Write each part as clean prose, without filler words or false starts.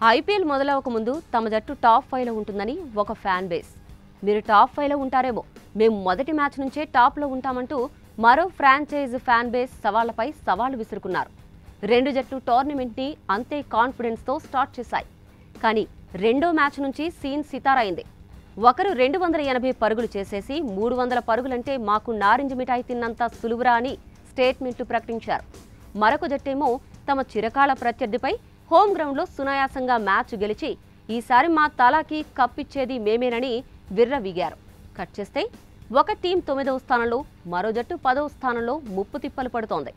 IPL మొదలవక ముందు తమ జట్టు టాప్ 5లో ఉంటుందని ఒక ఫ్యాన్ బేస్. మీరు టాప్ 5లో ఉంటారేమో, మేము మొదటి మ్యాచ్ నుంచే టాప్లో ఉంటామంటూ మరో ఫ్రాంచైజ్ ఫ్యాన్ బేస్ సవాళ్లపై సవాళ్లు విసురుకున్నారు. రెండు జట్లు టోర్నమెంట్ని అంతే కాన్ఫిడెన్స్తో స్టార్ట్ చేశాయి. కానీ రెండో మ్యాచ్ నుంచి సీన్ సితారైంది. ఒకరు 280 పరుగులు చేసేసి 300 పరుగులంటే మాకు నారింజ మిఠాయి తిన్నంత సులువురా అని స్టేట్మెంట్లు ప్రకటించారు. మరొక జట్టేమో తమ చిరకాల ప్రత్యర్థిపై హోమ్ గ్రౌండ్లో సునాయాసంగా మ్యాచ్ గెలిచి ఈసారి మా తలాకి కప్పిచ్చేది మేమేనని విర్రవీగారు. కట్ చేస్తే ఒక టీం 9వ స్థానంలో, మరో జట్టు 10వ స్థానంలో ముప్పు తిప్పలు పడుతోంది.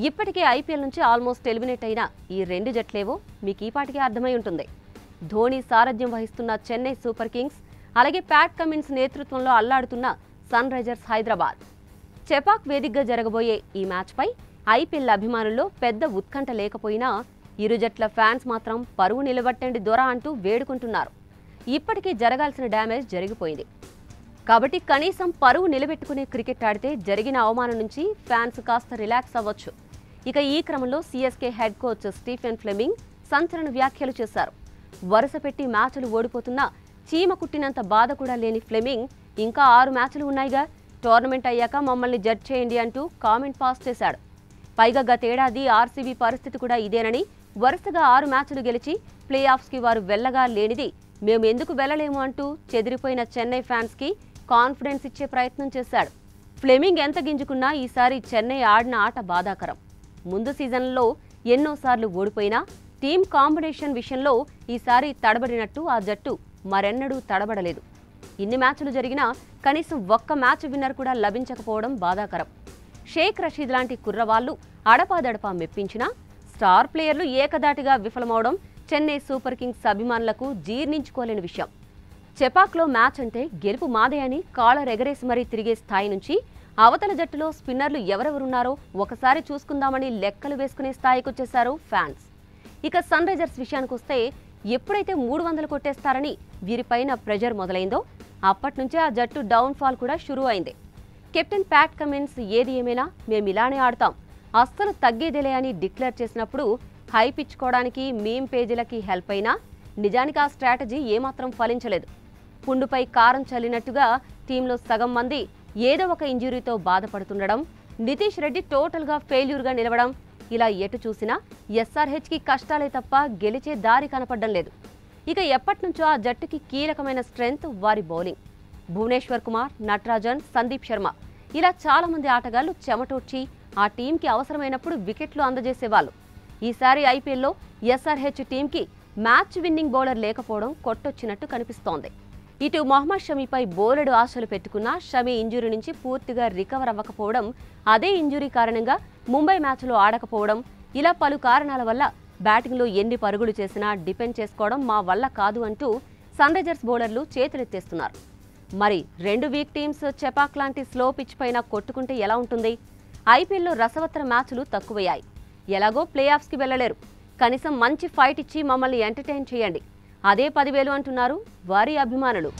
ఇప్పటికే ఐపీఎల్ నుంచి ఆల్మోస్ట్ ఎలిమినేట్ అయిన ఈ రెండు జట్లేవో మీకు ఈపాటికే అర్థమై ఉంటుంది. ధోని సారథ్యం వహిస్తున్న చెన్నై సూపర్ కింగ్స్, అలాగే ప్యాట్ కమిన్స్ నేతృత్వంలో అల్లాడుతున్న సన్ రైజర్స్ హైదరాబాద్. చెపాక్ వేదికగా జరగబోయే ఈ మ్యాచ్పై ఐపీఎల్ అభిమానుల్లో పెద్ద ఉత్కంఠ లేకపోయినా ఇరు జట్ల ఫ్యాన్స్ మాత్రం పరువు నిలబట్టండి దొర అంటూ వేడుకుంటున్నారు. ఇప్పటికీ జరగాల్సిన డ్యామేజ్ జరిగిపోయింది కాబట్టి కనీసం పరువు నిలబెట్టుకునే క్రికెట్ ఆడితే జరిగిన అవమానం నుంచి ఫ్యాన్స్ కాస్త రిలాక్స్ అవ్వచ్చు. ఇక ఈ క్రమంలో CSK head coach Stephen Fleming సంచలన వ్యాఖ్యలు చేశారు. వరుస పెట్టి మ్యాచ్లు ఓడిపోతున్నా చీమ కుట్టినంత బాధ కూడా లేని ఫ్లెమింగ్ ఇంకా 6 మ్యాచ్లు ఉన్నాయిగా, టోర్నమెంట్ అయ్యాక మమ్మల్ని జడ్జ్ చేయండి అంటూ కామెంట్ పాస్ చేశాడు. పైగా గతేడాది ఆర్సీబీ పరిస్థితి కూడా ఇదేనని, వరుసగా 6 మ్యాచ్లు గెలిచి ప్లే ఆఫ్స్కి వారు వెళ్లగా లేనిది మేము ఎందుకు వెళ్లలేము అంటూ చెదిరిపోయిన చెన్నై ఫ్యాన్స్కి కాన్ఫిడెన్స్ ఇచ్చే ప్రయత్నం చేశాడు. ఫ్లెమింగ్ ఎంత గింజుకున్నా ఈసారి చెన్నై ఆడిన ఆట బాధాకరం. ముందు సీజన్లో ఎన్నోసార్లు ఓడిపోయినా టీం కాంబినేషన్ విషయంలో ఈసారి తడబడినట్టు ఆ జట్టు మరెన్నడూ తడబడలేదు. ఇన్ని మ్యాచ్లు జరిగినా కనీసం ఒక్క మ్యాచ్ విన్నర్ కూడా లభించకపోవడం బాధాకరం. షేక్ రషీద్ లాంటి కుర్రవాళ్లు అడపాదడపా మెప్పించినా స్టార్ ప్లేయర్లు ఏకదాటిగా విఫలమవడం చెన్నై సూపర్ కింగ్స్ అభిమానులకు జీర్ణించుకోలేని విషయం. చెపాక్లో మ్యాచ్ అంటే గెలుపు మాదే అని కాలర్ ఎగరేసి మరీ తిరిగే స్థాయి నుంచి అవతల జట్టులో స్పిన్నర్లు ఎవరెవరున్నారో ఒకసారి చూసుకుందామని లెక్కలు వేసుకునే స్థాయికొచ్చేశారు ఫ్యాన్స్. ఇక సన్ రైజర్స్ విషయానికొస్తే ఎప్పుడైతే 300 కొట్టేస్తారని వీరిపైన ప్రెజర్ మొదలైందో అప్పట్నుంచే ఆ జట్టు డౌన్ఫాల్ కూడా షురూ అయింది. కెప్టెన్ ప్యాట్ కమిన్స్ ఏది ఏమైనా మేమిలానే ఆడతాం, అస్సలు తగ్గేదేలే అని డిక్లేర్ చేసినప్పుడు హైప్ ఇచ్చుకోవడానికి మీమ్ పేజీలకి హెల్ప్ అయినా నిజానికి ఆ స్ట్రాటజీ ఏమాత్రం ఫలించలేదు. పుండుపై కారం చల్లినట్టుగా టీంలో సగం మంది ఏదో ఒక ఇంజురీతో బాధపడుతుండడం, నితీష్ రెడ్డి టోటల్గా ఫెయిల్యూర్గా నిలవడం, ఇలా ఎటు చూసినా ఎస్ఆర్హెచ్కి కష్టాలే తప్ప గెలిచే దారి కనపడడం లేదు. ఇక ఎప్పటినుంచో ఆ జట్టుకి కీలకమైన స్ట్రెంగ్త్ వారి బౌలింగ్. భువనేశ్వర్ కుమార్, నటరాజన్, సందీప్ శర్మ ఇలా చాలా మంది ఆటగాళ్లు చెమటోడ్చి ఆ టీంకి అవసరమైనప్పుడు వికెట్లు అందజేసేవాళ్ళు. ఈసారి ఐపీఎల్లో ఎస్ఆర్హెచ్ టీంకి మ్యాచ్ విన్నింగ్ బౌలర్ లేకపోవడం కొట్టొచ్చినట్టు కనిపిస్తోంది. ఇటు మొహమ్మద్ షమీపై బోలెడు ఆశలు పెట్టుకున్నా షమీ ఇంజురీ నుంచి పూర్తిగా రికవర్ అవ్వకపోవడం, అదే ఇంజురీ కారణంగా ముంబై మ్యాచ్లో ఆడకపోవడం, ఇలా పలు కారణాల వల్ల బ్యాటింగ్లో ఎన్ని పరుగులు చేసినా డిపెండ్ చేసుకోవడం మా వల్ల కాదు అంటూ సన్ రైజర్స్ బౌలర్లు చేతులెత్తేస్తున్నారు. మరి రెండు వీక్ టీమ్స్ చెపాక్ లాంటి స్లో పిచ్ పైన కొట్టుకుంటే ఎలా ఉంటుంది? ఐపీఎల్లో రసవత్తర మ్యాచ్లు తక్కువయ్యాయి. ఎలాగో ప్లే ఆఫ్స్కి వెళ్లలేరు, కనీసం మంచి ఫైట్ ఇచ్చి మమ్మల్ని ఎంటర్టైన్ చేయండి, అదే 10,000 అంటున్నారు వారి అభిమానులు.